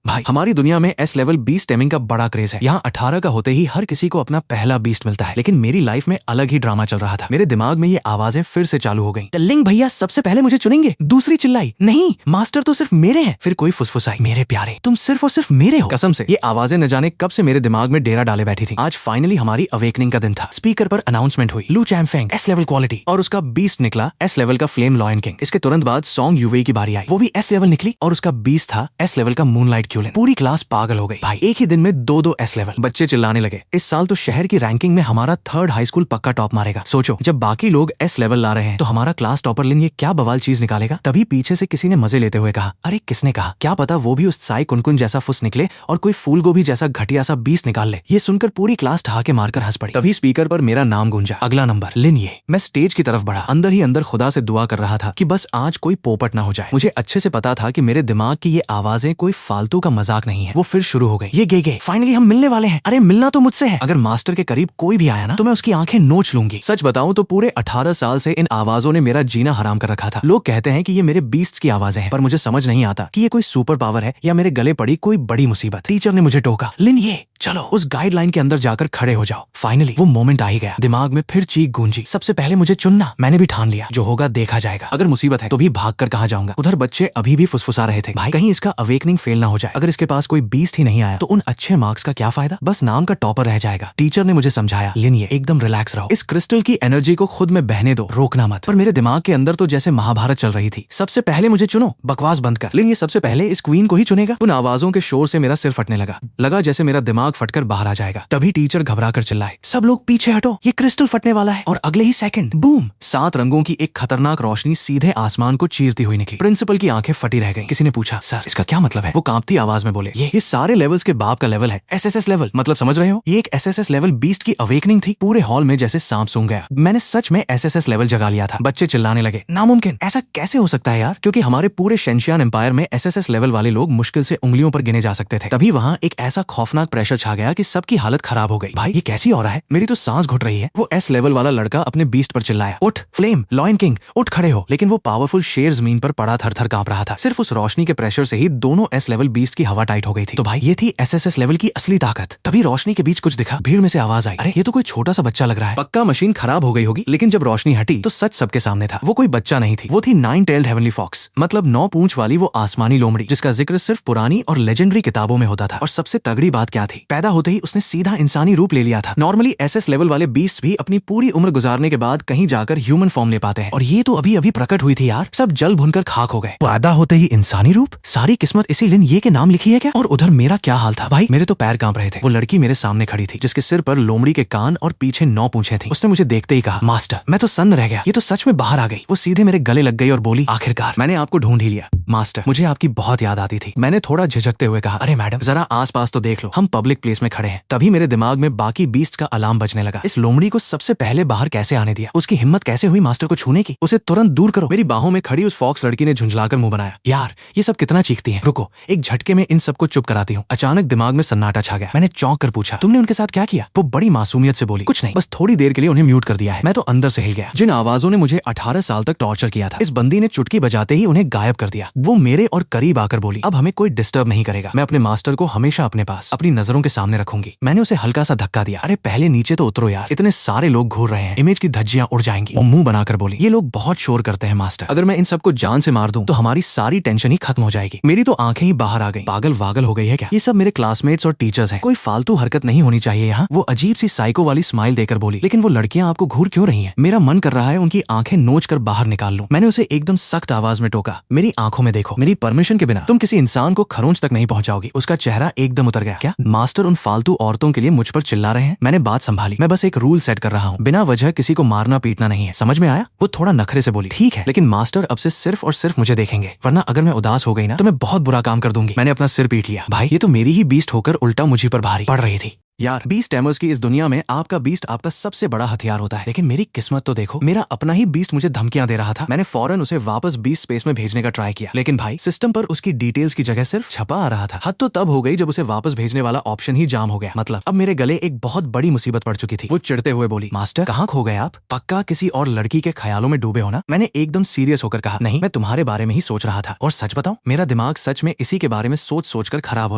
भाई हमारी दुनिया में एस लेवल बीस्ट टेमिंग का बड़ा क्रेज है। यहाँ 18 का होते ही हर किसी को अपना पहला बीस्ट मिलता है, लेकिन मेरी लाइफ में अलग ही ड्रामा चल रहा था। मेरे दिमाग में ये आवाजें फिर से चालू हो गईं। लिंग भैया सबसे पहले मुझे चुनेंगे। दूसरी चिल्लाई, नहीं मास्टर तो सिर्फ मेरे हैं। फिर कोई फुसफुसाई, मेरे प्यारे तुम सिर्फ और सिर्फ मेरे हो। कसम से ये आवाजें न जाने कब से मेरे दिमाग में डेरा डाले बैठी थी। आज फाइनली हमारी अवेकनिंग का दिन था। स्पीकर पर अनाउंसमेंट हुई, लू चैम्फेंग एस लेवल क्वालिटी, और उसका बीस्ट निकला एस लेवल का फ्लेम लॉयन किंग। इसके तुरंत बाद सॉन्ग यूवे की बारी आई, वो भी एस लेवल निकली और उसका बीस्ट था एस लेवल का मूनलाइट क्यूलिन। पूरी क्लास पागल हो गई भाई, एक ही दिन में दो एस लेवल। बच्चे चिल्लाने लगे, इस साल तो शहर की रैंकिंग में हमारा थर्ड हाई स्कूल पक्का टॉप मारेगा। सोचो जब बाकी लोग एस लेवल ला रहे हैं तो हमारा क्लास टॉपर लिन ये क्या बवाल चीज निकालेगा। तभी पीछे से किसी ने मजे लेते हुए कहा, अरे किसने कहा, क्या पता वो भी उस साई कुनकुन जैसा फुस निकले और कोई फूल गोभी जैसा घटिया सा बीस निकाल ले। ये सुनकर पूरी क्लास ठहाके मारकर हंस पड़ी। तभी स्पीकर पर मेरा नाम गूंजा, अगला नंबर लिन। ये मैं स्टेज की तरफ बढ़ा, अंदर ही अंदर खुदा से दुआ कर रहा था कि बस आज कोई पोपट ना हो जाए। मुझे अच्छे से पता था कि मेरे दिमाग की ये आवाजें कोई फालतू का मजाक नहीं है। वो फिर शुरू हो गई, ये गे फाइनली हम मिलने वाले हैं। अरे मिलना तो मुझसे है, अगर मास्टर के करीब कोई भी आया ना तो मैं उसकी आंखें नोच लूंगी। सच बताऊं तो पूरे 18 साल से इन आवाजों ने मेरा जीना हराम कर रखा था। लोग कहते हैं कि ये मेरे बीस्ट्स की आवाजें हैं, पर मुझे समझ नहीं आता कि ये कोई सुपर पावर है या मेरे गले पड़ी कोई बड़ी मुसीबत। टीचर ने मुझे टोका, लिन ये चलो उस गाइडलाइन के अंदर जाकर खड़े हो जाओ। फाइनली वो मोमेंट आ ही गया। दिमाग में फिर चीख गूंजी, सबसे पहले मुझे चुनना। मैंने भी ठान लिया, जो होगा देखा जाएगा। अगर मुसीबत है तो भी भाग कर कहाँ जाऊंगा। उधर बच्चे अभी भी फुसफुसा रहे थे, भाई कहीं इसका अवेकनिंग फेल ना हो जाए। अगर इसके पास कोई बीस्ट ही नहीं आया तो उन अच्छे मार्क्स का क्या फायदा, बस नाम का टॉपर रह जाएगा। टीचर ने मुझे समझाया, लिन ये एकदम रिलैक्स रहो, इस क्रिस्टल की एनर्जी को खुद में बहने दो, रोकना मत। पर मेरे दिमाग के अंदर तो जैसे महाभारत चल रही थी। सबसे पहले मुझे चुनो, बकवास बंद कर। लिन ये सबसे पहले इस क्वीन को ही चुनेगा। उन आवाजों के शोर से मेरा सिर फटने लगा जैसे मेरा दिमाग फटकर बाहर आ जाएगा। तभी टीचर घबरा कर चिल्लाए, सब लोग पीछे हटो, ये क्रिस्टल फटने वाला है। और अगले ही सेकंड बूम, 7 रंगों की एक खतरनाक रोशनी सीधे आसमान को चीरती हुई निकली। प्रिंसिपल की आंखें फटी रह गईं। किसी ने पूछा, सर इसका क्या मतलब है। वो कांपती आवाज में बोले, ये सारे लेवल्स के बाप का लेवल है, एसएसएस लेवल। मतलब समझ रहे हो, ये एक एसएसएस लेवल बीस्ट की अवेकनिंग थी। पूरे हॉल में जैसे सांप सूंघ गया। मैंने सच में एसएसएस लेवल जगा लिया था। बच्चे चिल्लाने लगे, नामुमकिन, ऐसा कैसे हो सकता है यार, क्योंकि हमारे पूरे शेंशियान एम्पायर में एसएसएस लेवल वाले लोग मुश्किल से उंगलियों पर गिने जा सकते थे। तभी वहां एक ऐसा खौफनाक प्रेशर छा गया कि सबकी हालत खराब हो गई। भाई ये कैसी हो रहा है, मेरी तो सांस घुट रही है। वो एस लेवल वाला लड़का अपने बीस्ट पर चिल्लाया, उठ फ्लेम लॉयन किंग, उठ खड़े हो। लेकिन वो पावरफुल शेर जमीन पर पड़ा थर थर कांप रहा था। सिर्फ उस रोशनी के प्रेशर से ही दोनों एस लेवल बीस्ट की हवा टाइट हो गई थी। तो भाई ये थी एसएसएस लेवल की असली ताकत। तभी रोशनी के बीच कुछ दिखा, भीड़ में से आवाज आई, अरे ये तो कोई छोटा सा बच्चा लग रहा है। पक्का मशीन खराब हो गई होगी। लेकिन जब रोशनी हटी तो सच सबके सामने था। वो कोई बच्चा नहीं थी, वो थी 9 टेल्ड हेवनली फॉक्स, मतलब 9 पूंछ वाली वो आसमानी लोमड़ी, जिसका जिक्र सिर्फ पुरानी और लेजेंडरी किताबों में होता था। और सबसे तगड़ी बात क्या थी, पैदा होते ही उसने सीधा इंसानी रूप ले लिया था। नॉर्मली एसएस लेवल वाले बीस्ट भी अपनी पूरी उम्र गुजारने के बाद कहीं जाकर ह्यूमन फॉर्म ले पाते हैं, और ये तो अभी अभी प्रकट हुई थी यार। सब जल भुनकर खाक हो गए। पैदा होते ही इंसानी रूप, सारी किस्मत इसी लिन ये के नाम लिखी है क्या। और उधर मेरा क्या हाल था भाई, मेरे तो पैर कांप रहे थे। वो लड़की मेरे सामने खड़ी थी, जिसके सिर पर लोमड़ी के कान और पीछे 9 पूंछें थी। उसने मुझे देखते ही कहा, मास्टर। मैं तो सन्न रह गया, ये तो सच में बाहर आ गई। वो सीधे मेरे गले लग गई और बोली, आखिरकार मैंने आपको ढूंढ ही लिया। मास्टर मुझे आपकी बहुत याद आती थी। मैंने थोड़ा झिझकते हुए कहा, अरे मैडम जरा आस पास तो देख लो, हम पब्लिक प्लेस में खड़े हैं। तभी मेरे दिमाग में बाकी बीस्ट का अलार्म बजने लगा। इस लोमड़ी को सबसे पहले बाहर कैसे आने दिया, उसकी हिम्मत कैसे हुई मास्टर को छूने की, उसे तुरंत दूर करो। मेरी बाहों में खड़ी उस फॉक्स लड़की ने झुंझलाकर मुंह बनाया, यार ये सब कितना चीखती है, रुको एक झटके में इन सबको चुप कराती हूँ। अचानक दिमाग में सन्नाटा छा गया। मैंने चौंक कर पूछा, तुमने उनके साथ क्या किया। वो बड़ी मासूमियत से बोली, कुछ नहीं, बस थोड़ी देर के लिए उन्हें म्यूट कर दिया है। मैं तो अंदर से हिल गया। जिन आवाजों ने मुझे 18 साल तक टॉर्चर किया था, इस बंदी ने चुटकी बजाते ही उन्हें गायब कर दिया। वो मेरे और करीब आकर बोली, अब हमें कोई डिस्टर्ब नहीं करेगा। मैं अपने मास्टर को हमेशा अपने पास अपनी नजरों के सामने रखूंगी। मैंने उसे हल्का सा धक्का दिया, अरे पहले नीचे तो उतरो यार, इतने सारे लोग घूर रहे हैं, इमेज की धज्जियां उड़ जाएंगी। वो मुंह बनाकर बोली, ये लोग बहुत शोर करते हैं मास्टर, अगर मैं इन सबको जान से मार दूं तो हमारी सारी टेंशन ही खत्म हो जाएगी। मेरी तो आंखें ही बाहर आ गई। पागल वागल हो गई है क्या, ये सब मेरे क्लासमेट्स और टीचर्स हैं, कोई फालतू हरकत नहीं होनी चाहिए यहाँ। वो अजीब सी साइको वाली स्माइल देकर बोली, लेकिन वो लड़कियां आपको घूर क्यों रही हैं। मेरा मन कर रहा है उनकी आंखें नोच कर बाहर निकाल लूं। मैंने उसे एकदम सख्त आवाज में टोका, मेरी आंखों में देखो, मेरी परमिशन के बिना तुम किसी इंसान को खरोंच तक नहीं पहुंचाओगी। उसका चेहरा एकदम उतर गया। क्या मास्टर उन फालतू औरतों के लिए मुझ पर चिल्ला रहे हैं। मैंने बात संभाली, मैं बस एक रूल सेट कर रहा हूँ, बिना वजह किसी को मारना पीटना नहीं है, समझ में आया। वो थोड़ा नखरे से बोली, ठीक है, लेकिन मास्टर अब से सिर्फ और सिर्फ मुझे देखेंगे, वरना अगर मैं उदास हो गई ना तो मैं बहुत बुरा काम कर दूंगी। मैंने अपना सिर पीट लिया। भाई ये तो मेरी ही बीस्ट होकर उल्टा मुझी पर भारी पड़ रही थी। यार बीस्ट टैमर्स की इस दुनिया में आपका बीस्ट आपका सबसे बड़ा हथियार होता है, लेकिन मेरी किस्मत तो देखो, मेरा अपना ही बीस्ट मुझे धमकियां दे रहा था। मैंने फौरन उसे वापस बीस्ट स्पेस में भेजने का ट्राई किया, लेकिन भाई सिस्टम पर उसकी डिटेल्स की जगह सिर्फ छपा आ रहा था। हद तो तब हो गई जब उसे वापस भेजने वाला ऑप्शन ही जाम हो गया। मतलब अब मेरे गले एक बहुत बड़ी मुसीबत पड़ चुकी थी। वो चिढ़ते हुए बोली, मास्टर कहाँ खो गए आप? पक्का किसी और लड़की के ख्यालों में डूबे हो ना? मैंने एकदम सीरियस होकर कहा, नहीं, मैं तुम्हारे बारे में ही सोच रहा था। और सच बताऊं, मेरा दिमाग सच में इसी के बारे में सोच सोचकर खराब हो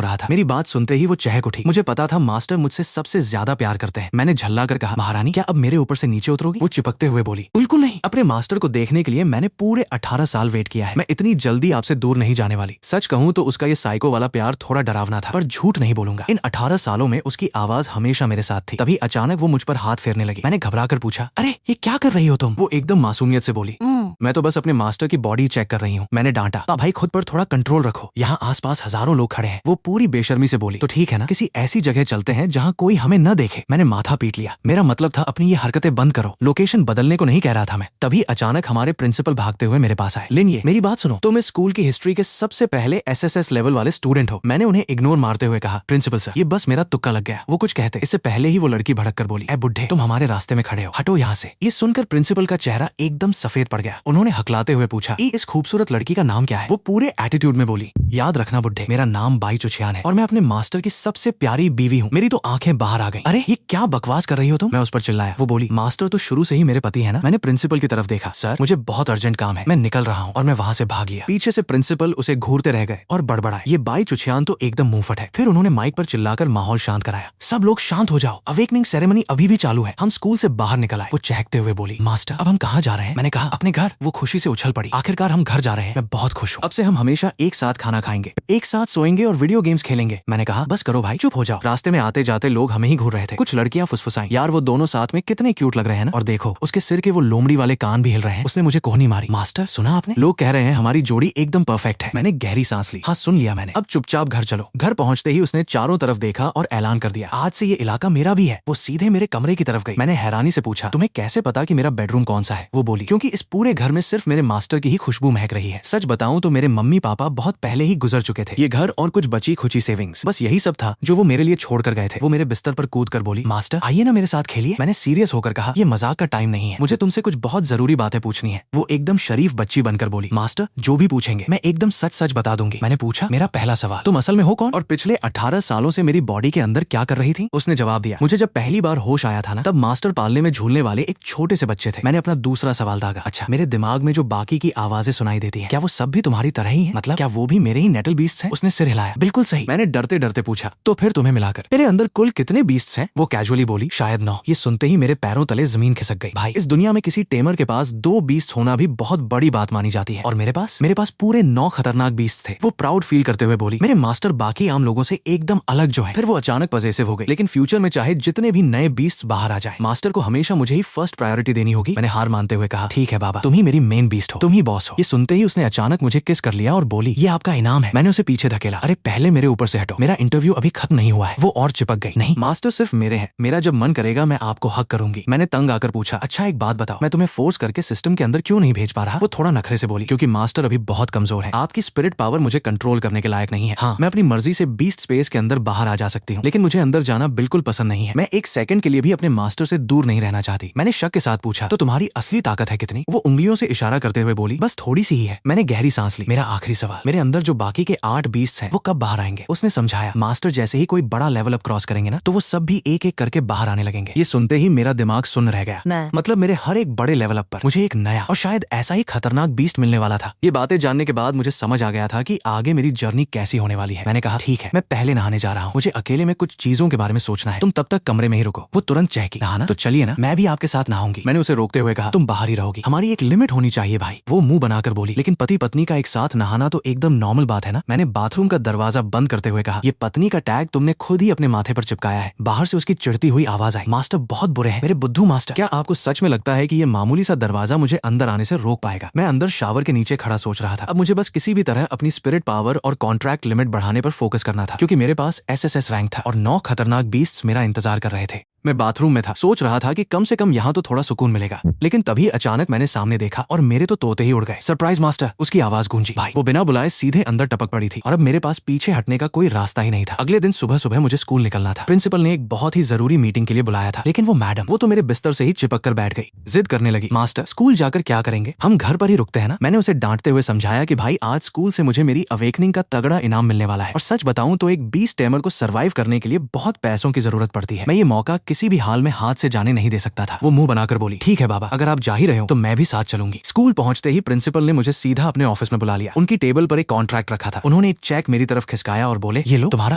रहा था। मेरी बात सुनते ही वो चहक उठी। मुझे पता था मास्टर मुझसे सबसे ज्यादा प्यार करते हैं। मैंने झल्ला कर कहा, महारानी क्या अब मेरे ऊपर से नीचे उतरोगी? वो चिपकते हुए बोली, बिल्कुल नहीं। अपने मास्टर को देखने के लिए मैंने पूरे 18 साल वेट किया है। मैं इतनी जल्दी आपसे दूर नहीं जाने वाली। सच कहूं तो उसका ये साइको वाला प्यार थोड़ा डरावना था, पर झूठ नहीं बोलूंगा। इन 18 सालों में उसकी आवाज हमेशा मेरे साथ थी। तभी अचानक वो मुझ पर हाथ फेरने लगी। मैंने घबरा कर पूछा, अरे ये क्या कर रही हो तुम? वो एकदम मासूमियत से बोली, मैं तो बस अपने मास्टर की बॉडी चेक कर रही हूँ। मैंने डांटा, भाई खुद पर थोड़ा कंट्रोल रखो, यहाँ आसपास हजारों लोग खड़े हैं। वो पूरी बेशर्मी से बोली, तो ठीक है ना, किसी ऐसी जगह चलते हैं जहाँ कोई हमें न देखे। मैंने माथा पीट लिया। मेरा मतलब था अपनी ये हरकतें बंद करो, लोकेशन बदलने को नहीं कह रहा था मैं। तभी अचानक हमारे प्रिंसिपल भागते हुए मेरे पास आए। लिन, मेरी बात सुनो, तुम इस स्कूल की हिस्ट्री के सबसे पहले SSS लेवल वाले स्टूडेंट हो। मैंने उन्हें इग्नोर मारते हुए कहा, प्रिंसिपल सर ये बस मेरा तुक्का लग गया। वो कुछ कहते इससे पहले ही वो लड़की भड़क कर बोली, ए बुड्ढे, तुम हमारे रास्ते में खड़े हो, हटो यहाँ से। ये सुनकर प्रिंसिपल का चेहरा एकदम सफेद पड़ गया। उन्होंने हकलाते हुए पूछा, इस खूबसूरत लड़की का नाम क्या है? वो पूरे एटीट्यूड में बोली, याद रखना बुड्ढे, मेरा नाम बाई चुचियान है और मैं अपने मास्टर की सबसे प्यारी बीवी हूँ। मेरी तो आंखें बाहर आ गई। अरे ये क्या बकवास कर रही हो तुम? मैं उस पर चिल्लाया। वो बोली, मास्टर तो शुरू से ही मेरे पति है ना। मैंने प्रिंसिपल की तरफ देखा, सर मुझे बहुत अर्जेंट काम है, मैं निकल रहा हूँ। और मैं वहाँ से भाग लिया। पीछे से प्रिंसिपल उसे घूरते रह गए और बड़बड़ाए, ये बाई चुचियान तो एकदम मुंहफट है। फिर उन्होंने माइक पर चिल्लाकर माहौल शांत कराया, सब लोग शांत हो जाओ, अवेकनिंग सेरेमनी अभी भी चालू है, हम स्कूल से बाहर निकल आए। वो चहकते हुए बोली, मास्टर अब हम कहाँ जा रहे हैं? मैंने कहा, अपने घर। वो खुशी से उछल पड़ी, आखिरकार हम घर जा रहे हैं, मैं बहुत खुश हूँ। अब से हम हमेशा एक साथ खाना खाएंगे, एक साथ सोएंगे और वीडियो गेम्स खेलेंगे। मैंने कहा, बस करो भाई, चुप हो जाओ। रास्ते में आते जाते लोग हमें ही घूर रहे थे। कुछ लड़कियां फुसफुसाई, यार वो दोनों साथ में कितने क्यूट लग रहे हैं ना। और देखो उसके सिर के वो लोमड़ी वाले कान भी हिल रहे हैं। उसने मुझे कोहनी मारी, मास्टर सुना आपने? लोग कह रहे हैं हमारी जोड़ी एकदम परफेक्ट है। मैंने गहरी सांस ली, हाँ सुन लिया मैंने, अब चुपचाप घर चलो। घर पहुंचते ही उसने चारों तरफ देखा और ऐलान कर दिया, आज से ये इलाका मेरा भी है। वो सीधे मेरे कमरे की तरफ गई। मैंने हैरानी से पूछा, तुम्हें कैसे पता कि मेरा बेडरूम कौन सा है? वो बोली, क्योंकि इस पूरे घर में सिर्फ मेरे मास्टर की ही खुशबू महक रही है। सच बताऊं तो मेरे मम्मी पापा बहुत पहले ही गुजर चुके थे। ये घर और कुछ बची खुची सेविंग्स, बस यही सब था जो वो मेरे लिए छोड़ कर गए थे। वो मेरे बिस्तर पर कूद कर बोली, मास्टर आइए ना मेरे साथ खेलिए। मैंने सीरियस होकर कहा, ये मजाक का टाइम नहीं है, मुझे तुमसे कुछ बहुत जरूरी बातें पूछनी है। वो एकदम शरीफ बच्ची बनकर बोली, मास्टर जो भी पूछेंगे मैं एकदम सच सच बता दूंगी। मैंने पूछा, मेरा पहला सवाल, तुम असल में हो कौन और पिछले 18 सालों से मेरी बॉडी के अंदर क्या कर रही थी? उसने जवाब दिया, मुझे जब पहली बार होश आया था ना, तब मास्टर पालने में झूलने वाले एक छोटे से बच्चे थे। मैंने अपना दूसरा सवाल दागा, अच्छा मेरे दिमाग में जो बाकी की आवाजें सुनाई देती हैं, क्या वो सब भी तुम्हारी तरह ही है? मतलब क्या वो भी मेरे ही नेटल बीस्ट्स हैं? उसने सिर हिलाया, बिल्कुल सही। मैंने डरते डरते पूछा, तो फिर तुम्हें मिलाकर मेरे अंदर कुल कितने बीस्ट्स हैं? वो कैजुअली बोली, शायद 9। ये सुनते ही मेरे पैरों तले जमीन खिसक गई। भाई इस दुनिया में किसी टेमर के पास 2 बीस्ट होना भी बहुत बड़ी बात मानी जाती है, और मेरे पास पूरे 9 खतरनाक बीस्ट थे। वो प्राउड फील करते हुए बोली, मेरे मास्टर बाकी आम लोगों से एकदम अलग जो है। फिर वो अचानक पजेसिव हो गई, लेकिन फ्यूचर में चाहे जितने भी नए बीस्ट बाहर आ जाए, मास्टर को हमेशा मुझे ही फर्स्ट प्रायोरिटी देनी होगी। मैंने हार मानते हुए कहा, ठीक है बाबा, तुम ही मेरी मेन बीस्ट हो, तुम ही बॉस हो। ये सुनते ही उसने अचानक मुझे किस कर लिया और बोली, ये आपका इनाम है। मैंने उसे पीछे धकेला, अरे पहले मेरे ऊपर से हटो, मेरा इंटरव्यू अभी खत्म नहीं हुआ है। वो और चिपक गई, नहीं मास्टर सिर्फ मेरे हैं, मेरा जब मन करेगा मैं आपको हक करूंगी। मैंने तंग आकर पूछा, अच्छा एक बात बताओ, मैं तुम्हें फोर्स करके सिस्टम के अंदर क्यों नहीं भेज पा रहा? वो थोड़ा नखरे से बोली, क्योंकि मास्टर अभी बहुत कमजोर है, आपकी स्पिरिट पावर मुझे कंट्रोल करने के लायक नहीं है। हाँ मैं अपनी मर्जी से बीस्ट स्पेस के अंदर बाहर आ जा सकती हूँ, लेकिन मुझे अंदर जाना बिल्कुल पसंद नहीं है। मैं एक सेकंड के लिए भी अपने मास्टर से दूर नहीं रहना चाहती। मैंने शक के साथ पूछा, तो तुम्हारी असली ताकत है कितनी? वो उंगलियों से इशारा करते हुए बोली, बस थोड़ी सी ही है। मैंने गहरी सांस ली। मेरा आखिरी सवाल, मेरे अंदर जो बाकी के 8 बीस्ट हैं वो कब बाहर आएंगे? उसने समझाया, मास्टर जैसे ही कोई बड़ा लेवल अप क्रॉस करेंगे ना, तो वो सब भी एक एक करके बाहर आने लगेंगे। ये सुनते ही मेरा दिमाग सुन्न रह गया। मतलब मेरे हर एक बड़े लेवल अप पर मुझे एक नया और शायद ऐसा ही खतरनाक बीस्ट मिलने वाला था। ये बातें जानने के बाद मुझे समझ आ गया था कि आगे मेरी जर्नी कैसी होने वाली है। मैंने कहा, ठीक है मैं पहले नहाने जा रहा हूँ, मुझे अकेले में कुछ चीजों के बारे में सोचना है, तुम तब तक कमरे में ही रुको। वो तुरंत चहकी, नहाना? तो चलिए ना, मैं भी आपके साथ नहाऊंगी। मैंने उसे रोकते हुए कहा, तुम बाहर ही रहोगी, हमारी एक लिमिट होनी चाहिए भाई। वो मुंह बनाकर बोली, लेकिन पति पत्नी का एक साथ नहाना तो एकदम नॉर्मल बात है ना। मैंने बाथरूम का दरवाजा बंद करते हुए कहा, ये पत्नी का टैग तुमने खुद ही अपने माथे पर चिपकाया है। बाहर से उसकी चिढ़ती हुई आवाज आई, मास्टर बहुत बुरे हैं, मेरे बुद्धू मास्टर। क्या आपको सच में लगता है कि ये मामूली सा दरवाजा मुझे अंदर आने से रोक पाएगा? मैं अंदर शावर के नीचे खड़ा सोच रहा था। अब मुझे बस किसी भी तरह अपनी स्पिरिट पावर और कॉन्ट्रैक्ट लिमिट बढ़ाने पर फोकस करना था, क्योंकि मेरे पास SSS रैंक था और 9 खतरनाक बीस्ट्स मेरा इंतजार कर रहे थे। मैं बाथरूम में था, सोच रहा था कि कम से कम यहाँ तो थोड़ा सुकून मिलेगा, लेकिन तभी अचानक मैंने सामने देखा और मेरे तो तोते ही उड़ गए। सरप्राइज मास्टर, उसकी आवाज गूंजी। भाई वो बिना बुलाए सीधे अंदर टपक पड़ी थी और अब मेरे पास पीछे हटने का कोई रास्ता ही नहीं था। अगले दिन सुबह सुबह मुझे स्कूल निकलना था। प्रिंसिपल ने एक बहुत ही जरूरी मीटिंग के लिए बुलाया था, लेकिन वो मैडम वो तो मेरे बिस्तर से ही चिपक कर बैठ गई। जिद करने लगी, मास्टर स्कूल जाकर क्या करेंगे, हम घर पर ही रुकते हैं ना। मैंने उसे डांटते हुए समझाया कि भाई आज स्कूल से मुझे मेरी अवेकनिंग का तगड़ा इनाम मिलने वाला है और सच बताऊं तो एक बीस्ट टेमर को सर्वाइव करने के लिए बहुत पैसों की जरूरत पड़ती है। मैं ये मौका किसी भी हाल में हाथ से जाने नहीं दे सकता था। वो मुंह बनाकर बोली, ठीक है बाबा, अगर आप जा ही रहे हो तो मैं भी साथ चलूंगी। स्कूल पहुंचते ही प्रिंसिपल ने मुझे सीधा अपने ऑफिस में बुला लिया। उनकी टेबल पर एक कॉन्ट्रैक्ट रखा था। उन्होंने एक चेक मेरी तरफ खिसकाया और बोले, ये लो तुम्हारा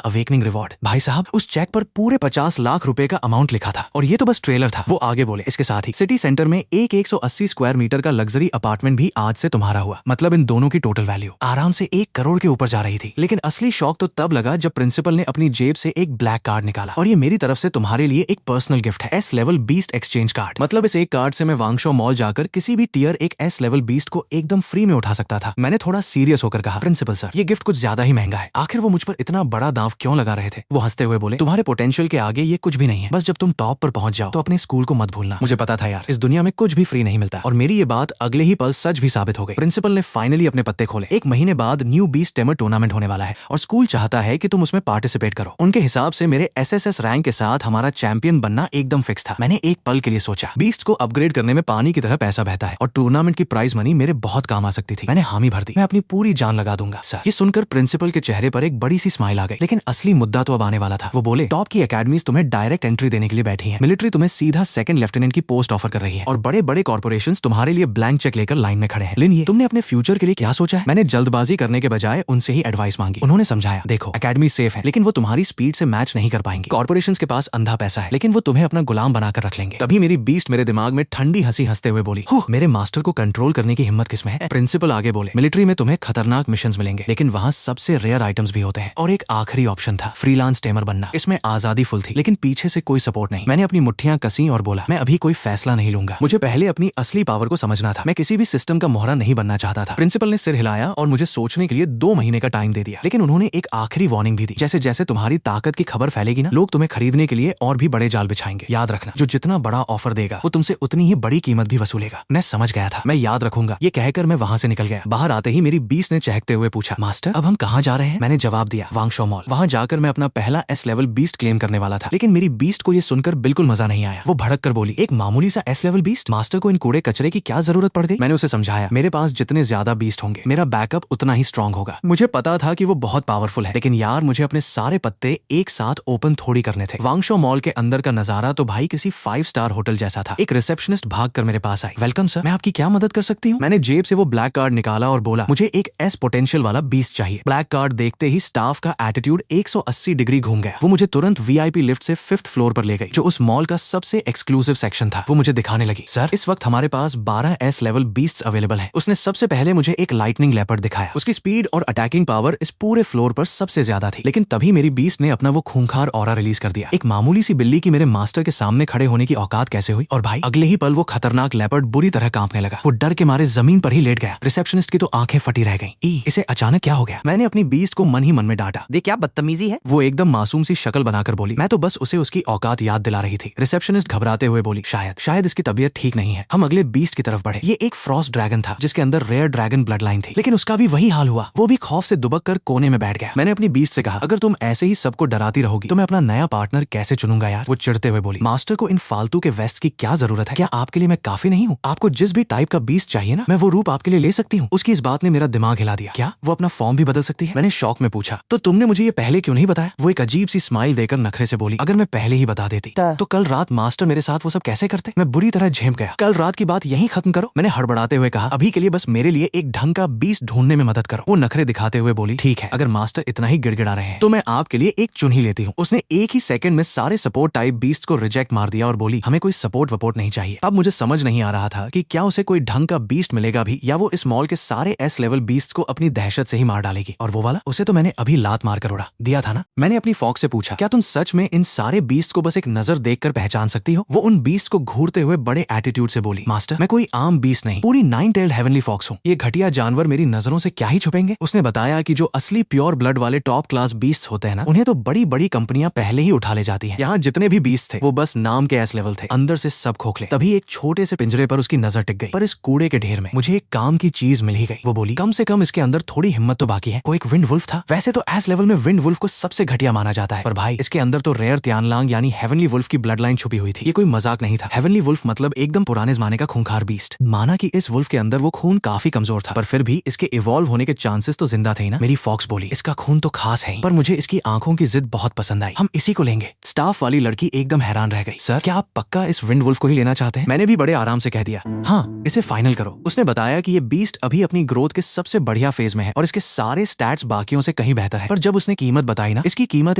अवेकनिंग रिवॉर्ड। भाई साहब उस चेक पर पूरे 50 लाख रुपए का अमाउंट लिखा था और ये तो बस ट्रेलर था। वो आगे बोले, इसके साथ ही सिटी सेंटर में एक 180 स्क्वायर मीटर का लग्जरी अपार्टमेंट भी आज से तुम्हारा हुआ। मतलब इन दोनों की टोटल वैल्यू आराम से 1 करोड़ के ऊपर जा रही थी। लेकिन असली शौक तो तब लगा जब प्रिंसिपल ने अपनी जेब से एक ब्लैक कार्ड निकाला और ये मेरी तरफ से तुम्हारे लिए एक पर्सनल गिफ्ट है, S level beast exchange card. मतलब इस एक कार्ड से मैं वांगशो मॉल जाकर किसी भी टियर एक एस लेवल बीस्ट को एकदम फ्री में उठा सकता था। मैंने थोड़ा सीरियस होकर कहा, प्रिंसिपल सर ये गिफ्ट कुछ ज्यादा ही महंगा है। आखिर वो मुझ पर इतना बड़ा दांव क्यों लगा रहे थे। वो हंसते हुए बोले, तुम्हारे पोटेंशियल के आगे ये कुछ भी नहीं है। बस जब तुम टॉप पर पहुंच जाओ तो अपने स्कूल को मत भूलना। मुझे पता था यार, इस दुनिया में कुछ भी फ्री नहीं मिलता और मेरी ये बात अगले ही पल सच भी साबित हो गई। प्रिंसिपल ने फाइनली अपने पत्ते खोले। 1 महीने बाद न्यू बीस्ट टेमर टूर्नामेंट होने वाला है और स्कूल चाहता है कि तुम उसमें पार्टिसिपेट करो। उनके हिसाब से मेरे एसएसएस रैंक के साथ हमारा चैंपियन बनना एकदम फिक्स था। मैंने एक पल के लिए सोचा, बीस्ट को अपग्रेड करने में पानी की तरह पैसा बहता है और टूर्नामेंट की प्राइज मनी मेरे बहुत काम आ सकती थी। मैंने हामी भर दी, मैं अपनी पूरी जान लगा दूंगा सर। ये सुनकर प्रिंसिपल के चेहरे पर एक बड़ी सी स्माइल आ गई। लेकिन असली मुद्दा तो अब आने वाला था। वो बोले, टॉप की एकेडमीज तुम्हें डायरेक्ट एंट्री देने के लिए बैठी है, मिलिट्री तुम्हें सीधा सेकंड लेफ्टिनेंट की पोस्ट ऑफर कर रही है और बड़े बड़े कॉर्पोरेशंस तुम्हारे लिए ब्लैंक चेक लेकर लाइन में खड़े हैं। लिन, ये तुमने अपने फ्यूचर के लिए क्या सोचा है। मैंने जल्दबाजी करने के बजाय उनसे ही एडवाइस मांगी। उन्होंने समझाया, देखो एकेडमी सेफ है लेकिन वो तुम्हारी स्पीड से मैच नहीं कर पाएंगे। कॉर्पोरेशंस के पास अंधा पैसा है लेकिन वो तुम्हें अपना गुलाम बनाकर रख लेंगे। तभी मेरी बीस्ट मेरे दिमाग में ठंडी हंसी हंसते हुए बोली, मेरे मास्टर को कंट्रोल करने की हिम्मत किसमें है। प्रिंसिपल आगे बोले, मिलिट्री में तुम्हें खतरनाक मिशंस मिलेंगे लेकिन वहाँ सबसे रेयर आइटम्स भी होते हैं और एक आखिरी ऑप्शन था, फ्रीलांस टेमर बनना। इसमें आजादी फुल थी लेकिन पीछे से कोई सपोर्ट नहीं। मैंने अपनी मुट्ठियां कसी और बोला, मैं अभी कोई फैसला नहीं लूंगा, मुझे पहले अपनी असली पावर को समझना था। मैं किसी भी सिस्टम का मोहरा नहीं बनना चाहता था। प्रिंसिपल ने सिर हिलाया और मुझे सोचने के लिए 2 महीने का टाइम दे दिया। लेकिन उन्होंने एक आखिरी वार्निंग भी दी, जैसे जैसे तुम्हारी ताकत की खबर फैलेगी ना, लोग तुम्हें खरीदने के लिए और भी बड़े जाल बिछाएंगे। याद रखना, जो जितना बड़ा ऑफर देगा वो तुमसे उतनी ही बड़ी कीमत भी वसूलेगा। मैं समझ गया था, मैं याद रखूंगा। ये कहकर मैं वहां से निकल गया। बाहर आते ही मेरी बीस ने चहकते हुए पूछा, मास्टर अब हम कहाँ जा रहे हैं। मैंने जवाब दिया, वांगशो मॉल। वहां जाकर मैं अपना पहला एस लेवल बीस्ट क्लेम करने वाला था। लेकिन मेरी बीस्ट को ये सुनकर बिल्कुल मजा नहीं आया। वो भड़क कर बोली, एक मामूली सा एस लेवल बीस्ट, मास्टर को इन कूड़े कचरे की क्या जरूरत पड़ गई। मैंने उसे समझाया, मेरे पास जितने ज्यादा बीस्ट होंगे मेरा बैकअप उतना ही स्ट्रांग होगा। मुझे पता था कि वो बहुत पावरफुल है लेकिन यार मुझे अपने सारे पत्ते एक साथ ओपन थोड़ी करने थे। वांगशो मॉल के अंदर का नजारा तो भाई किसी 5 स्टार होटल जैसा था। एक रिसेप्शनिस्ट भागकर मेरे पास आई, वेलकम सर, मैं आपकी क्या मदद कर सकती हूँ। मैंने जेब से वो ब्लैक कार्ड निकाला और बोला, मुझे एक एस पोटेंशियल वाला बीस्ट चाहिए। ब्लैक कार्ड देखते ही स्टाफ का एटीट्यूड 180 डिग्री घूम गया। वो मुझे तुरंत वीआईपी लिफ्ट से 5th फ्लोर पर ले गई, जो उस मॉल का सबसे एक्सक्लूसिव सेक्शन था। वो मुझे दिखाने लगी, सर इस वक्त हमारे पास 12 एस लेवल बीस्ट्स अवेलेबल हैं। उसने सबसे पहले मुझे एक लाइटनिंग लेपर्ड दिखाया। उसकी स्पीड और अटैकिंग पावर इस पूरे फ्लोर पर सबसे ज्यादा थी। लेकिन तभी मेरी बीस्ट ने अपना वो खूंखार ऑरा रिलीज कर दिया। एक मामूली सी बिल्ली की मेरे मास्टर के सामने खड़े होने की औकात कैसे हुई। और भाई अगले ही पल वो खतरनाक लेपर्ड बुरी तरह कांपने लगा। वो डर के मारे जमीन पर ही लेट गया। रिसेप्शनिस्ट की तो आंखें फटी रह गईं। इसे अचानक क्या हो गया। मैंने अपनी बीस्ट को मन ही मन में डांटा, देख क्या बदतमीजी है। वो एकदम मासूम सी शक्ल बनाकर बोली, मैं तो बस उसे उसकी औकात याद दिला रही थी। रिसेप्शनिस्ट घबराते हुए बोली, शायद इसकी तबीयत ठीक नहीं है। हम अगले बीस्ट की तरफ बढ़े। ये एक फ्रॉस्ट ड्रैगन था जिसके अंदर रेयर ड्रैगन ब्लड लाइन थी। लेकिन उसका भी वही हाल हुआ, वो भी खौफ से दुबक कर कोने में बैठ गया। मैंने अपनी बीस्ट से कहा, अगर तुम ऐसे ही सबको डराती रहोगी तो मैं अपना नया पार्टनर कैसे चुनूंगा यार। वो चिढ़ते हुए बोली, मास्टर को इन फालतू के वेस्ट की क्या जरूरत है। क्या आपके लिए मैं काफी नहीं हूँ। आपको जिस भी टाइप का बीस्ट चाहिए ना, मैं वो रूप आपके लिए ले सकती हूँ। उसकी इस बात ने मेरा दिमाग हिला दिया। क्या वो अपना फॉर्म भी बदल सकती है। मैंने शौक में पूछा, तो तुमने मुझे ये पहले क्यों नहीं बताया। वो एक अजीब सी स्माइल देकर नखरे से बोली, अगर मैं पहले ही बता देती तो कल रात मास्टर मेरे साथ वो सब कैसे करते। मैं बुरी तरह झेम गया। कल रात की बात यहीं खत्म करो। मैंने हड़बड़ाते हुए कहा, अभी के लिए बस मेरे लिए एक ढंग का बीस्ट ढूंढने में मदद करो। वो नखरे दिखाते हुए बोली, ठीक है, अगर मास्टर इतना ही गिड़गिड़ा रहे हैं तो मैं आपके लिए एक चुन ही लेती हूँ। उसने एक ही सेकंड में सारे सपोर्ट टाइप बीस्ट को रिजेक्ट मार दिया और बोली, हमें कोई सपोर्ट वपोर्ट नहीं चाहिए। अब मुझे समझ नहीं आ रहा था कि क्या उसे कोई ढंग का बीस्ट मिलेगा भी या वो इस मॉल के सारे एस लेवल बीस्ट को अपनी दहशत से ही मार डालेगी। और वो वाला, उसे तो मैंने अभी लात मार कर उड़ा दिया था ना। मैंने अपनी फॉक्स से पूछा, क्या तुम सच में इन सारे बीस्ट को बस एक नजर देखकर पहचान सकती हो। वो उन बीस्ट को घूरते हुए बड़े एटीट्यूड से बोली, मास्टर मैं कोई आम बीस्ट नहीं, पूरी 9 टेल्ड हेवनली फॉक्स हूँ। ये घटिया जानवर मेरी नजरों से क्या ही छुपेंगे। उसने बताया कि जो असली प्योर ब्लड वाले टॉप क्लास बीस्ट होते हैं ना, उन्हें तो बड़ी बड़ी कंपनियां पहले ही उठा ले जाती हैं। यहाँ जितने भी बीस्ट थे, वो बस नाम के एस लेवल थे, अंदर से सब खोखले। तभी एक छोटे से पिंजरे पर उसकी नजर टिक गई, पर इस कूड़े के ढेर में मुझे एक काम की चीज मिल ही गई। वो बोली, कम से कम इसके अंदर थोड़ी हिम्मत तो बाकी है। वो एक विंड वुल्फ था। वैसे तो एस लेवल में विंड वुल्फ को सबसे घटिया माना जाता है, पर भाई इसके अंदर तो रेयर त्यानलांग यानी हेवनली वुल्फ की ब्लड लाइन छुपी हुई थी। ये कोई मजाक नहीं था। हेवनली वुल्फ मतलब एकदम पुराने जमाने का खूंखार बीस्ट। माना कि इस वुल्फ के अंदर वो खून काफी कमजोर था, पर फिर भी इसके इवॉल्व होने के चांसेस तो जिंदा थे ना। मेरी फॉक्स बोली, इसका खून तो खास है, पर मुझे इसकी आंखों की जिद बहुत पसंद आई, हम इसी को लेंगे। स्टाफ वाली लड़की एकदम हैरान रह गई। सर, क्या आप पक्का इस विंड वुल्फ को ही लेना चाहते हैं? मैंने भी बड़े आराम से कह दिया, हाँ, इसे फाइनल करो। उसने बताया कि ये बीस्ट अभी अपनी ग्रोथ के सबसे बढ़िया फेज में है और इसके सारे स्टैट्स बाकियों से कहीं बेहतर है। पर जब उसने कीमत बताई ना, इसकी कीमत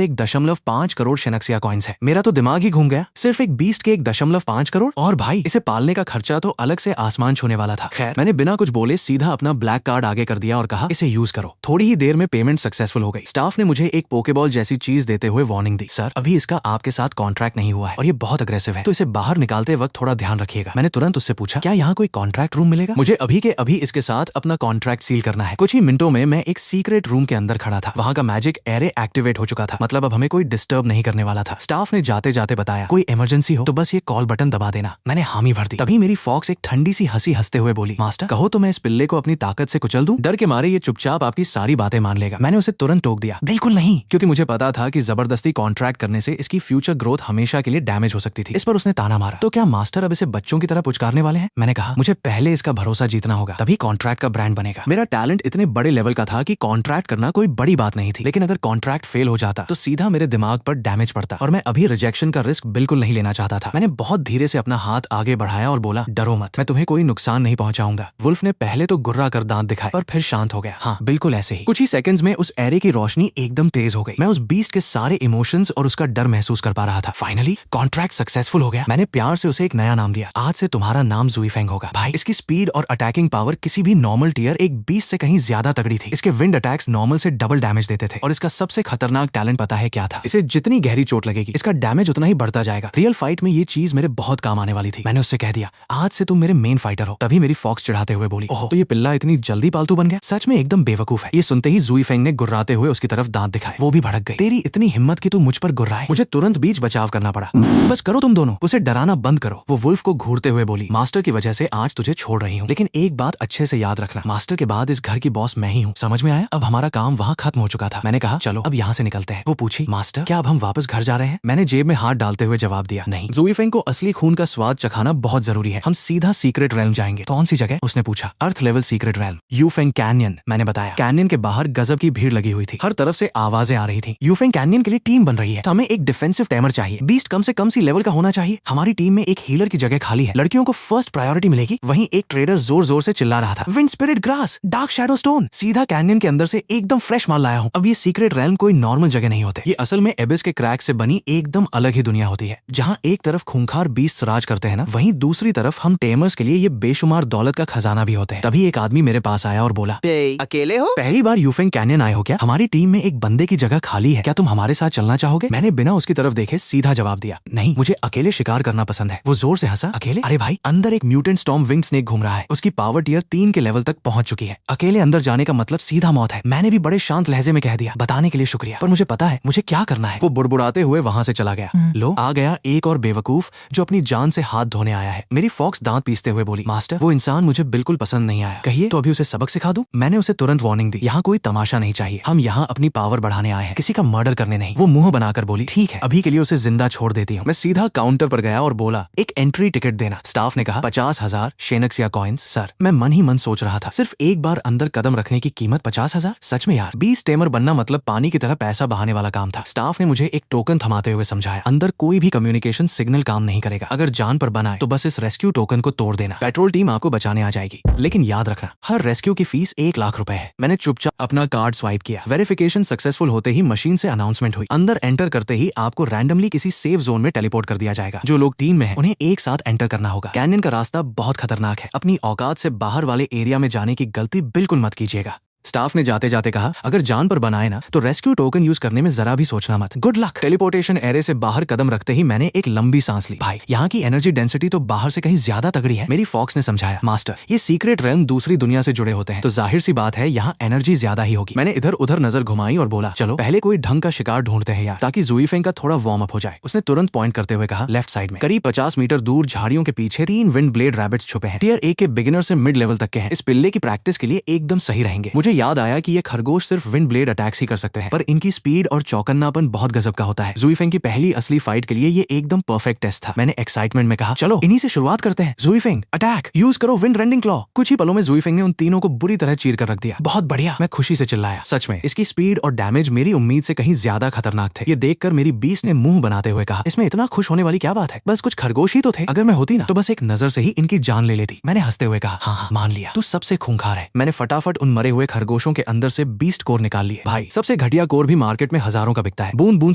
1.5 करोड़ शेनक्सिया कॉइन्स है। मेरा तो दिमाग ही घूम गया। सिर्फ एक बीस्ट के 1.5 करोड़, और भाई इसे पालने का खर्चा तो अलग से आसमान छूने वाला था। खैर, मैंने बिना कुछ बोले सीधा अपना ब्लैक कार्ड आगे कर दिया और कहा, इसे यूज करो। थोड़ी ही देर में पेमेंट सक्सेसफुल हो गई। स्टाफ ने मुझे एक पोकेबॉल जैसी चीज देते हुए वार्निंग दी, सर, अभी इसका आपके साथ कॉन्ट्रैक्ट नहीं हुआ है और ये बहुत अग्रेसिव है, तो इसे बाहर निकालते वक्त थोड़ा ध्यान रखिएगा। मैंने तुरंत उससे पूछा, क्या यहाँ कोई कॉन्ट्रैक्ट रूम मिलेगा? मुझे अभी के अभी इसके साथ अपना कॉन्ट्रैक्ट सील करना है। कुछ ही मिनटों में मैं एक सीक्रेट रूम के अंदर खड़ा था। वहाँ का मैजिक एरे एक्टिवेट हो चुका था, मतलब अब हमें कोई डिस्टर्ब नहीं करने वाला था। स्टाफ ने जाते जाते बताया, कोई इमरजेंसी हो तो बस ये कॉल बटन दबा देना। मैंने हामी भर दी। तभी मेरी फॉक्स एक ठंडी सी हंसी हंसते हुए बोली, मास्टर, कहो तो मैं इस पिल्ले को अपनी ताकत से कुचल दूं? डर के मारे ये चुपचाप आपकी सारी बातें मान लेगा। मैंने उसे तुरंत टोक दिया, बिल्कुल नहीं, क्योंकि मुझे पता था कि जबरदस्ती कॉन्ट्रैक्ट करने से इसकी फ्यूचर ग्रोथ हमेशा के लिए डैमेज हो सकती थी। इस पर उसने ताना मारा, तो क्या मास्टर अब इसे बच्चों की तरह पुचकारने वाले हैं? मैंने कहा, मुझे पहले इसका भरोसा जीतना होगा, तभी कॉन्ट्रैक्ट का ब्रांड बनेगा। मेरा टैलेंट इतने बड़े लेवल का था कि कॉन्ट्रैक्ट करना कोई बड़ी बात नहीं थी, लेकिन अगर कॉन्ट्रैक्ट फेल हो जाता तो सीधा मेरे दिमाग पर डैमेज पड़ता और मैं अभी रिजेक्शन का रिस्क बिल्कुल नहीं लेना चाहता था। मैंने बहुत धीरे से अपना हाथ आगे बढ़ाया और बोला, डरो मत, मैं तुम्हें कोई नुकसान नहीं पहुंचाऊंगा। वुल्फ ने पहले तो गुर्रा कर दांत दिखाए, पर फिर शांत हो गया। हाँ, बिल्कुल ऐसे ही। कुछ ही सेकंड्स में उस एरे की रोशनी एकदम तेज हो गई। मैं उस बीस्ट के सारे इमोशंस और उसका डर महसूस कर पा रहा था। फाइनली कॉन्ट्रैक्ट सक्सेसफुल हो गया। मैंने प्यार से उसे एक नया नाम दिया, आज से तुम्हारा नाम ज़ुईफेंग होगा। भाई, इसकी स्पीड और अटैकिंग पावर किसी भी नॉर्मल टियर एक बीस्ट से कहीं ज्यादा तगड़ी थी। इसके विंड अटैक्स नॉर्मल से डबल डैमेज देते थे और इसका सबसे खतरनाक टैलेंट पता है क्या था? इसे जितनी गहरी चोट लगेगी इसका डैमेज उतना ही बढ़ता जाएगा। रियल फाइट में ये चीज मेरे बहुत काम आने वाली थी। मैंने उससे कह दिया, आज से तुम मेरे मेन फाइटर हो। तभी मेरी फॉक्स चिढ़ाते हुए बोली, ओह, तो ये पिल्ला इतनी जल्दी पालतू बन गया? सच में एकदम बेवकूफ है। ये सुनते ही ज़ुईफेंग ने गुर्राते हुए उसकी तरफ दांत दिखाए। वो भी भड़क गई, तेरी इतनी हिम्मत कि तू मुझ पर गुर्राए? मुझे तुरंत बीच बचाव करना पड़ा। बस करो तुम दोनों, उसे डराना बंद करो। वो वुल्फ को घूरते हुए बोली, मास्टर की वजह से आज तुझे छोड़ रही हूँ, लेकिन एक बात अच्छे से याद रखना, मास्टर के बाद इस घर की बॉस मैं ही हूँ। समझ में आया? अब हमारा काम वहाँ खत्म हो चुका था। मैंने कहा, चलो अब यहाँ से निकलते हैं। वो पूछी, मास्टर, क्या अब हम वापस घर जा रहे हैं? मैंने जेब में हाथ डालते हुए जवाब दिया, नहीं, ज़ुईफेंग को असली खून का स्वाद चखाना बहुत जरूरी है। हम सीधा सीक्रेट रेल्म जाएंगे। कौन सी जगह? उसने पूछा। Earth level secret realm, Yufeng canyon. मैंने बताया। कैनियन के बाहर गजब की भीड़ लगी हुई थी, हर तरफ से आवाजें आ रही थी। यूफेंग कैनियन के लिए टीम बन रही है, तो हमें एक डिफेंसिव टेमर चाहिए। बीस्ट कम से कम सी लेवल का होना चाहिए। हमारी टीम में एक हीलर की जगह खाली है, लड़कियों को फर्स्ट प्रायोरिटी मिलेगी। वहीं एक ट्रेडर जोर जोर से चिल्ला रहा था, wind spirit grass, dark shadow stone. सीधा कैनियन के अंदर से एकदम फ्रेश माल लाया हूँ। अब ये सीक्रेट रेल्म कोई नॉर्मल जगह नहीं होते, ये असल में एबिस के क्रैक से बनी एकदम अलग ही दुनिया होती है, जहाँ एक तरफ खूंखार बीस्ट राज करते हैं ना, वहीं दूसरी तरफ हम टेमर्स के लिए ये बेशुमार दौलत का खजाना भी होते हैं। तभी एक आदमी मेरे पास आया और बोला, अकेले हो? पहली बार यूफेंग कैनियन आए हो क्या? हमारी टीम में एक बंदे की जगह खाली है, क्या तुम हमारे साथ चलना चाहोगे? मैंने बिना उसकी तरफ देखे सीधा जवाब दिया, नहीं, मुझे अकेले शिकार करना पसंद है। वो जोर से हंसा, अकेले? अरे भाई, अंदर एक म्यूटेंट स्टॉर्म विंग स्नेक घूम रहा है, उसकी पावर टियर 3 के लेवल तक पहुंच चुकी है। अकेले अंदर जाने का मतलब सीधा मौत है। मैंने भी बड़े शांत लहजे में कह दिया, बताने के लिए शुक्रिया, पर मुझे पता है मुझे क्या करना है। वो बुड़बुड़ाते हुए वहां से चला गया। लो, आ गया एक और बेवकूफ जो अपनी जान से हाथ धोने आया है। मेरी फॉक्स दांत पीसते हुए बोली, मास्टर, वो इंसान मुझे बिल्कुल पसंद नहीं आया। कहिए तो अभी उसे सबक सिखा दूं? मैंने उसे तुरंत वार्निंग दी, यहाँ कोई तमाशा नहीं चाहिए, हम यहाँ अपनी पावर बढ़ाने आए हैं, किसी का मर्डर करने नहीं। वो मुंह बनाकर बोली, ठीक है, अभी के लिए उसे जिंदा छोड़ देती हूँ। मैं सीधा काउंटर पर गया और बोला, एक एंट्री टिकट देना। स्टाफ ने कहा, 50,000 शेनक्सिया कॉइन्स। सर, मैं मन ही मन सोच रहा था, सिर्फ एक बार अंदर कदम रखने की कीमत 50,000? सच में यार, बीस्ट टेमर बनना मतलब पानी की तरह पैसा बहाने वाला काम था। स्टाफ ने मुझे एक टोकन थमाते हुए समझाया, अंदर कोई भी कम्युनिकेशन सिग्नल काम नहीं करेगा। अगर जान पर बनाए तो बस इस रेस्क्यू टोकन को तोड़ देना, पेट्रोल टीम आपको बचाने आ जाएगी। लेकिन याद रखना, हर रेस्क्यू की फीस 1 लाख रुपए है। मैंने चुपचाप अपना कार्ड स्वाइप किया। वेरिफिकेशन सक्सेसफुल होते ही मशीन से अनाउंसमेंट हुई। अंदर एंटर करते ही आपको रैंडमली किसी सेफ जोन में टेलीपोर्ट कर दिया जाएगा। जो लोग टीम में हैं, उन्हें एक साथ एंटर करना होगा। कैनियन का रास्ता बहुत खतरनाक है, अपनी औकात से बाहर वाले एरिया में जाने की गलती बिल्कुल मत कीजिएगा। स्टाफ ने जाते जाते कहा, अगर जान पर बनाए ना तो रेस्क्यू टोकन यूज करने में जरा भी सोचना मत। Good luck. टेलीपोर्टेशन एरे से बाहर कदम रखते ही मैंने एक लंबी सांस ली। भाई यहाँ की एनर्जी डेंसिटी तो बाहर से कहीं ज्यादा तगड़ी है। मेरी फॉक्स ने समझाया, मास्टर ये सीक्रेट रेल्म दूसरी दुनिया से जुड़े होते हैं तो जाहिर सी बात है यहाँ एनर्जी ज्यादा ही होगी। मैंने इधर उधर नजर घुमाई और बोला, चलो पहले कोई ढंग का शिकार ढूंढते हैं यार, ताकि ज़ुईफेंग का थोड़ा वार्म अप हो जाए। उसने तुरंत पॉइंट करते हुए कहा, लेफ्ट साइड में करीब 50 मीटर दूर झाड़ियों के पीछे 3 विंड ब्लेड रैबिट्स छुपे हैं। टियर 1 के बिगिनर से मिड लेवल तक के हैं। इस पिल्ले की प्रैक्टिस के लिए एकदम सही रहेंगे। मुझे याद आया कि ये खरगोश सिर्फ विंड ब्लेड अटैक्स ही कर सकते हैं, पर इनकी स्पीड और चौकन्नापन बहुत गजब का होता है। ज़ुईफेंग की पहली असली फाइट के लिए ये एकदम परफेक्ट टेस्ट था। मैंने एक्साइटमेंट में कहा, चलो इन्हीं से शुरुआत करते हैं। ज़ुईफेंग अटैक, यूज करो विंड रेंडिंग क्लॉ। कुछ ही पलों में ज़ुईफेंग ने उन तीनों को बुरी तरह चीर कर रख दिया। बहुत बढ़िया, मैं खुशी से चिल्लाया। सच में इसकी स्पीड और डैमेज मेरी उम्मीद से कहीं ज्यादा खतरनाक थे। ये देखकर मेरी बीस ने मुंह बनाते हुए कहा, इसमें इतना खुश होने वाली क्या बात है, बस कुछ खरगोश ही तो थे। अगर मैं होती ना तो बस एक नजर से ही इनकी जान ले लेती। मैंने हंसते हुए कहा, हाँ मान लिया, तू सबसे खूंखार है। मैंने फटाफट उन मरे हुए खरगोशों के अंदर से बीस्ट कोर निकाल लिए। भाई सबसे घटिया कोर भी मार्केट में हजारों का बिकता है। बूंद बूंद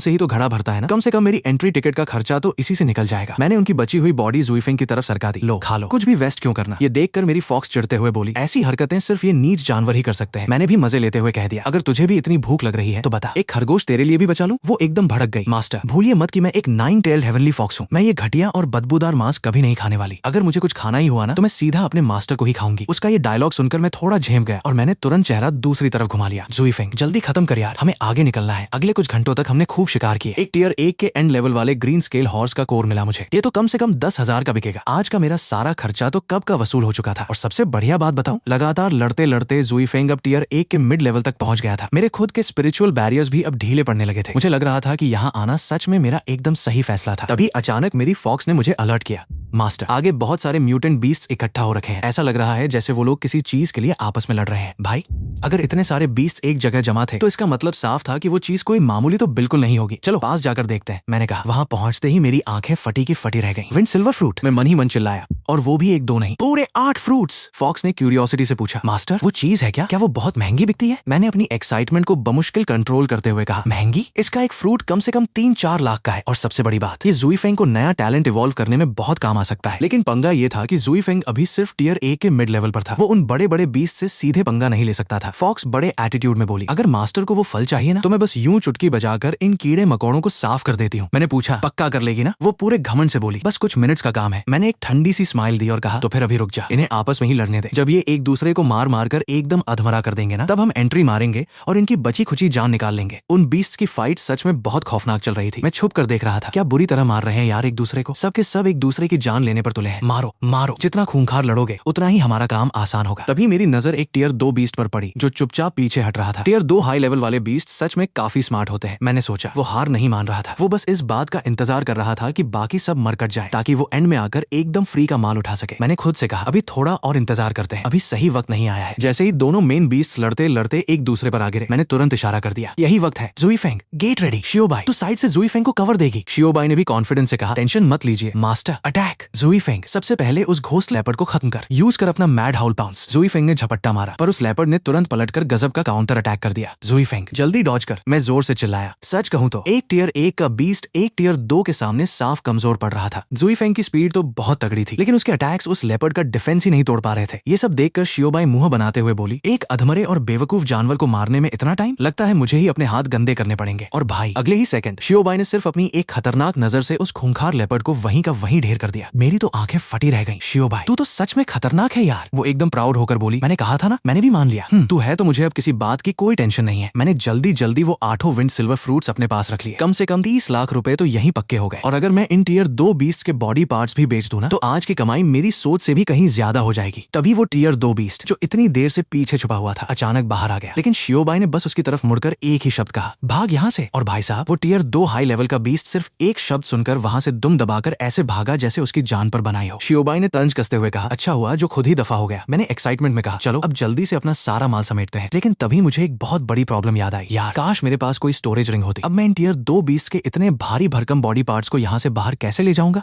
से ही तो घड़ा भरता है ना। कम से कम मेरी एंट्री टिकट का खर्चा तो इसी से निकल जाएगा। मैंने उनकी बची हुई बॉडी ज़ुईफेंग की तरफ सरका दी। लो खा लो, कुछ भी वेस्ट क्यों करना। ये देखकर मेरी फॉक्स चिढ़ते हुए बोली, ऐसी हरकतें सिर्फ ये नीच जानवर ही कर सकते हैं। मैंने भी मजे लेते हुए कह दिया, अगर तुझे भी इतनी भूख लग रही है तो बता, एक खरगोश तेरे लिए भी बचा लूं। वो एकदम भड़क गई, मास्टर भूलिए मत कि मैं एक 9 टेल्ड हेवनली फॉक्स हूँ। मैं ये घटिया और बदबूदार मांस कभी नहीं खाने वाली। अगर मुझे कुछ खाना ही हुआ ना तो मैं सीधा अपने मास्टर को ही खाऊंगी। उसका ये डायलॉग सुनकर मैं थोड़ा झेम गया और मैंने तुरंत चेहरा दूसरी तरफ घुमा लिया। ज़ुईफेंग जल्दी खत्म कर यार, हमें आगे निकलना है। अगले कुछ घंटों तक हमने खूब शिकार किए। एक टियर 1 के एंड लेवल वाले ग्रीन स्केल हॉर्स का कोर मिला मुझे। ये तो कम से कम 10,000 का बिकेगा। आज का मेरा सारा खर्चा तो कब का वसूल हो चुका था। और सबसे बढ़िया बात बताऊं, लगातार लड़ते लड़ते ज़ुईफेंग अब टियर 1 के मिड लेवल तक पहुंच गया था। मेरे खुद के स्पिरिचुअल बैरियर्स भी अब ढीले पड़ने लगे थे। मुझे लग रहा था कि यहाँ आना सच में मेरा एकदम सही फैसला था। तभी अचानक मेरी फॉक्स ने मुझे अलर्ट किया, मास्टर आगे बहुत सारे म्यूटेंट बीस्ट्स इकट्ठा हो रखे हैं। ऐसा लग रहा है जैसे वो लोग किसी चीज के लिए आपस में लड़ रहे हैं। भाई अगर इतने सारे बीस्ट्स एक जगह जमा थे तो इसका मतलब साफ था कि वो चीज कोई मामूली तो बिल्कुल नहीं होगी। चलो पास जाकर देखते हैं, मैंने कहा। वहां पहुंचते ही मेरी आंखें फटी की फटी रह गईं। विंड सिल्वर फ्रूट, मैं मन ही मन चिल्लाया, और वो भी एक दो नहीं, पूरे 8 फ्रूट्स। फॉक्स ने क्यूरियोसिटी से पूछा, मास्टर वो चीज है क्या वो बहुत महंगी बिकती है? मैंने अपनी एक्साइटमेंट को बमुश्किल कंट्रोल करते हुए कहा, महंगी? इसका एक फ्रूट कम से कम 3-4 लाख का है। और सबसे बड़ी बात, ये ज़ुईफेंग को नया टैलेंट इवॉल्व करने में बहुत काम आ सकता है। लेकिन पंगा ये था कि ज़ुईफेंग अभी सिर्फ टियर 1 के मिड लेवल पर था। वो उन बड़े बड़े बीस्ट से सीधे पंगा नहीं ले सकता था। फॉक्स बड़े एटीट्यूड में बोली, अगर मास्टर को वो फल चाहिए ना तो मैं बस यूं चुटकी बजाकर इन कीड़े मकोड़ों को साफ कर देती हूँ। मैंने पूछा, पक्का कर लेगी ना? वो पूरे घमंड से बोली, बस कुछ मिनट्स का काम है। मैंने एक ठंडी सी स्माइल दी और कहा, तो फिर अभी रुक जा, इन्हें आपस में ही लड़ने दे। जब ये एक दूसरे को मार मार कर एकदम अधमरा कर देंगे ना, तब हम एंट्री मारेंगे और इनकी बची खुची जान निकाल लेंगे। उन बीस्ट्स की फाइट सच में बहुत खौफनाक चल रही थी। मैं छुप कर देख रहा था। क्या बुरी तरह मार रहे हैं यार एक दूसरे को। सबके सब एक दूसरे की जान लेने पर तुले हैं। मारो मारो, जितना खूंखार लड़ोगे उतना ही हमारा काम आसान होगा। तभी मेरी नजर एक टियर 2 बीस्ट पर पड़ी जो चुपचाप पीछे हट रहा था। टियर 2 हाई लेवल वाले बीस्ट सच में काफी स्मार्ट होते हैं। मैंने सोचा, वो हार नहीं मान रहा था। वो बस इस बात का इंतजार कर रहा था कि बाकी सब मरकट जाए ताकि वो एंड में आकर एकदम फ्री का माल उठा सके। मैंने खुद से कहा, अभी थोड़ा और इंतजार करते हैं, अभी सही वक्त नहीं आया है। जैसे ही दोनों मेन बीस्ट लड़ते लड़ते एक दूसरे पर आ गिरे, मैंने तुरंत इशारा कर दिया, यही वक्त है। ज़ुईफेंग गेट रेडी। शियोबाई तू साइड से ज़ुईफेंग को कवर देगी। शियोबाई ने भी कॉन्फिडेंस से कहा, टेंशन मत लीजिए मास्टर, अटैक। ज़ुईफेंग सबसे पहले उस घोस्ट लेपर्ड को खत्म कर, यूज कर अपना मैड हाउल पाउंस। ज़ुईफेंग ने झपट्टा मारा पर उस लेपर्ड ने तुरंत पलटकर गजब का काउंटर अटैक कर दिया। ज़ुईफेंग जल्दी डॉज कर, मैं जोर से चिल्लाया। सच कहूं तो एक टियर 1 का बीस्ट एक टियर 2 के सामने साफ कमजोर पड़ रहा था। ज़ुईफेंग की स्पीड तो बहुत तगड़ी थी, लेकिन उसके अटैक्स उस लेपर्ड का डिफेंस ही नहीं तोड़ पा रहे थे। ये सब देखकर शियोबाई मुंह बनाते हुए बोली, एक अधमरे और बेवकूफ जानवर को मारने में इतना टाइम लगता है, मुझे ही अपने हाथ गंदे करने पड़ेंगे। और भाई अगले ही सेकंड शियोबाई ने सिर्फ अपनी एक खतरनाक नजर से उस खूंखार लेपर्ड को वहीं का वहीं ढेर कर दिया। मेरी तो आंखें फटी रह गईं। शियोबाई तू तो सच में खतरनाक है यार, वो एकदम प्राउड होकर बोली। मैंने कहा था ना, मैंने भी मान लिया। तू है तो मुझे अब किसी बात की कोई टेंशन नहीं है। मैंने जल्दी जल्दी वो 8 विंड सिल्वर फ्रूट्स अपने पास रख लिए। कम से कम 30 लाख रुपए तो यहीं पक्के हो गए। और अगर मैं इन टियर 2 बीस्ट के बॉडी पार्ट्स भी बेच दूं ना, तो आज की कमाई मेरी सोच से भी कहीं ज्यादा हो जाएगी। तभी वो टियर 2 बीस्ट जो इतनी देर से पीछे छुपा हुआ था अचानक बाहर आ गया। लेकिन शियोबाई ने बस उसकी तरफ मुड़कर एक ही शब्द कहा, भाग यहाँ से। और भाई साहब वो टियर 2 हाई लेवल का बीस्ट सिर्फ एक शब्द सुनकर वहां से दुम दबाकर ऐसे भागा जैसे उसकी जान पर बनाई हो। शियोबाई ने तंज कसते हुए कहा, अच्छा हुआ जो खुद ही दफा हो गया। मैंने एक्साइटमेंट में कहा, चलो अब जल्दी से अपना सारा माल समेटते हैं। लेकिन तभी मुझे एक बहुत बड़ी प्रॉब्लम याद आई। यार काश मेरे पास कोई स्टोरेज रिंग होती। अब मैं इन टियर 2 बीस्ट के इतने भारी भरकम बॉडी पार्ट्स को यहाँ से बाहर कैसे ले जाऊंगा।